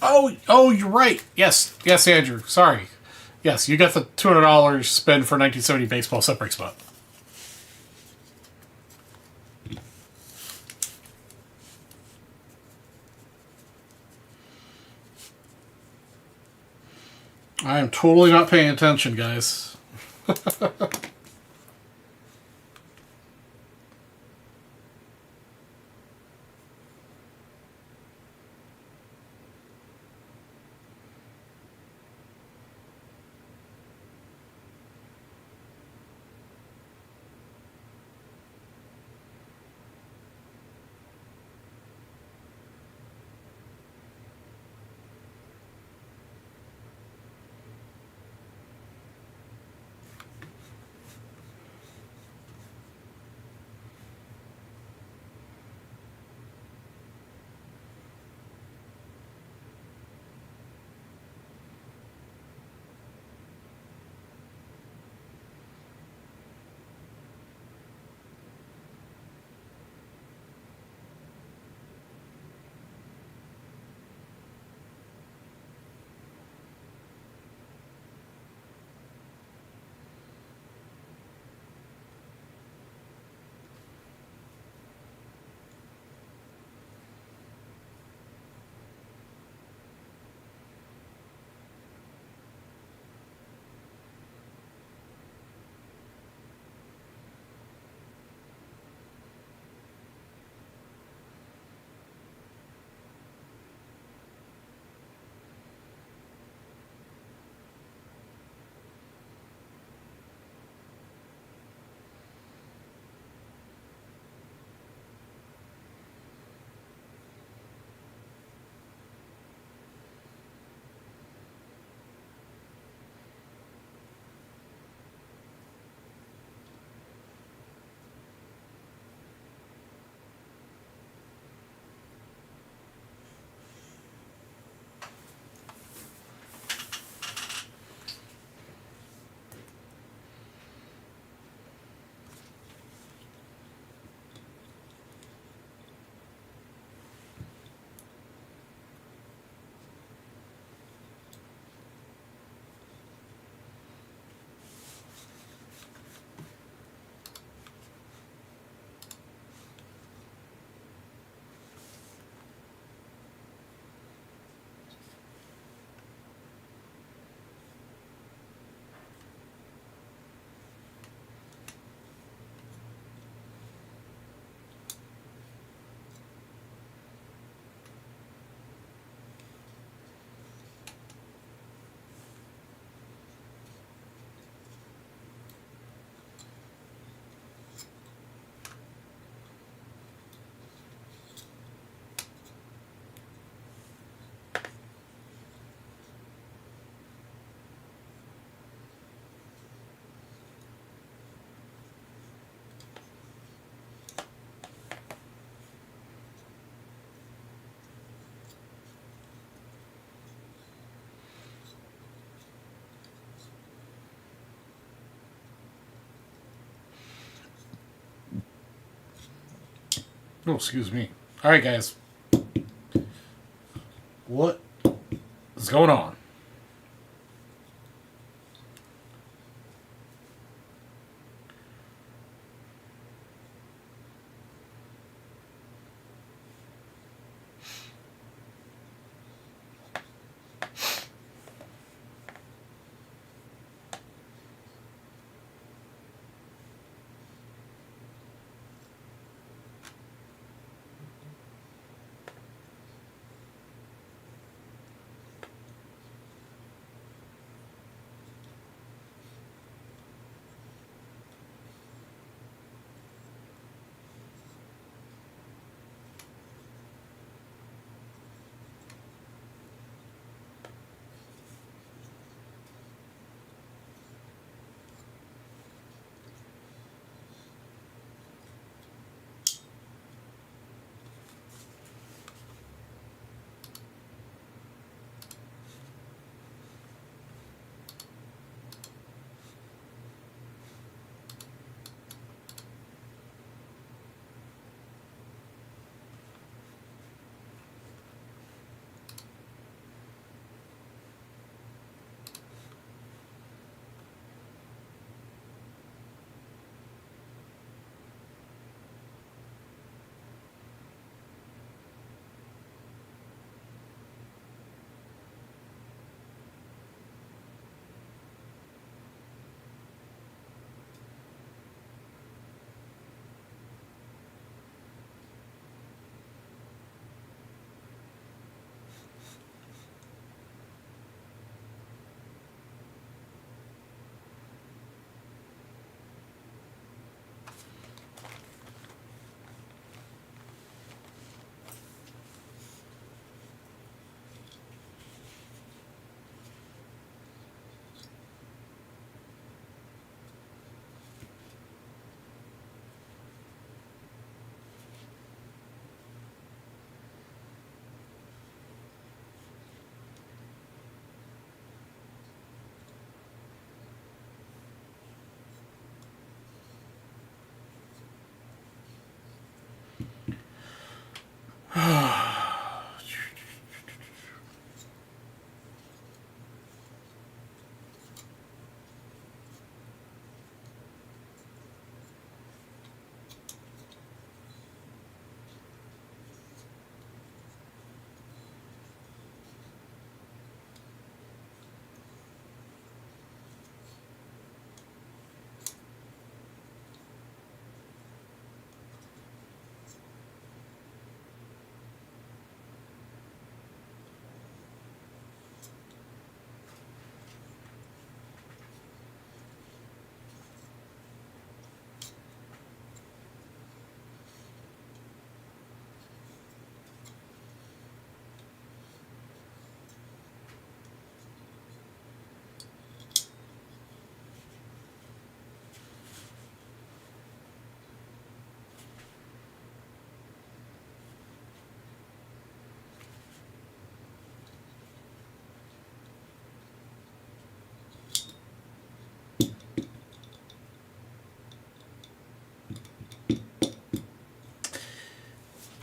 Oh, you're right. Yes, Andrew. Sorry. Yes, you got the $200 spend for 1970 baseball set break spot. I am totally not paying attention, guys. Oh, excuse me. All right, guys. What is going on?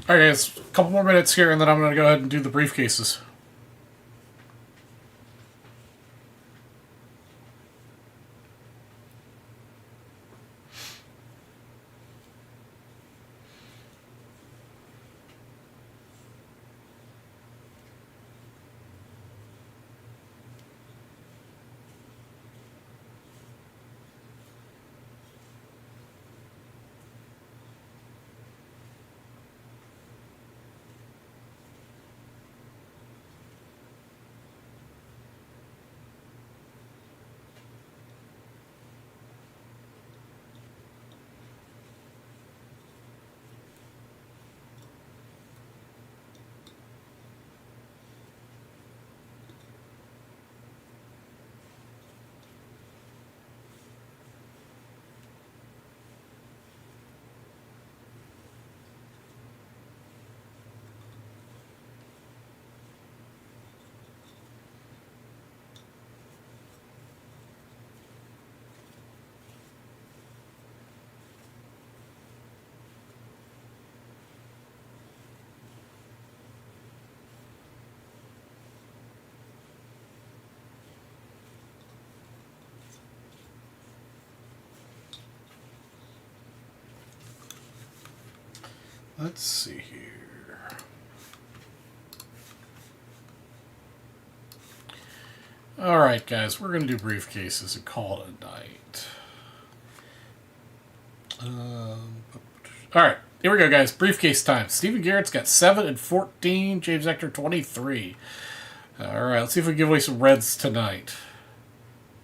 Alright guys, a couple more minutes here and then I'm going to go ahead and do the briefcases. Let's see here. Alright guys, we're going to do briefcases and call it a night. Alright, here we go guys. Briefcase time. Stephen Garrett's got 7 and 14. James Hector 23. Alright, let's see if we can give away some reds tonight.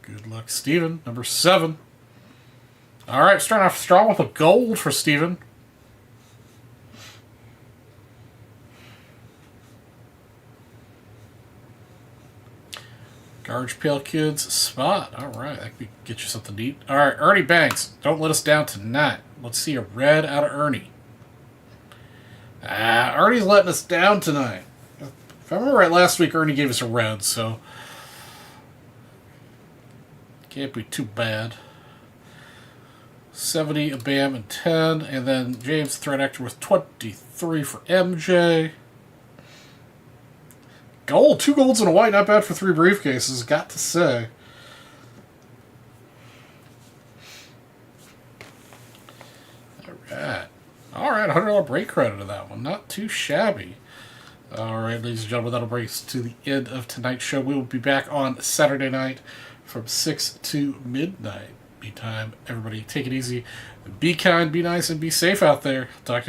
Good luck, Stephen. Number 7. Alright, starting off strong with a gold for Stephen. Garbage Pail Kids spot. Alright, that could get you something neat. Alright, Ernie Banks. Don't let us down tonight. Let's see a red out of Ernie. Ernie's letting us down tonight. If I remember right, last week Ernie gave us a red, so can't be too bad. 70, a Bam, and 10. And then James Threat Actor with 23 for MJ. Gold. 2 golds and a white. Not bad for 3 briefcases, got to say. Alright. Alright, $100 break credit to that one. Not too shabby. Alright, ladies and gentlemen, that'll bring us to the end of tonight's show. We will be back on Saturday night from 6 to midnight. Meantime, everybody take it easy. Be kind, be nice, and be safe out there. Talk to you later.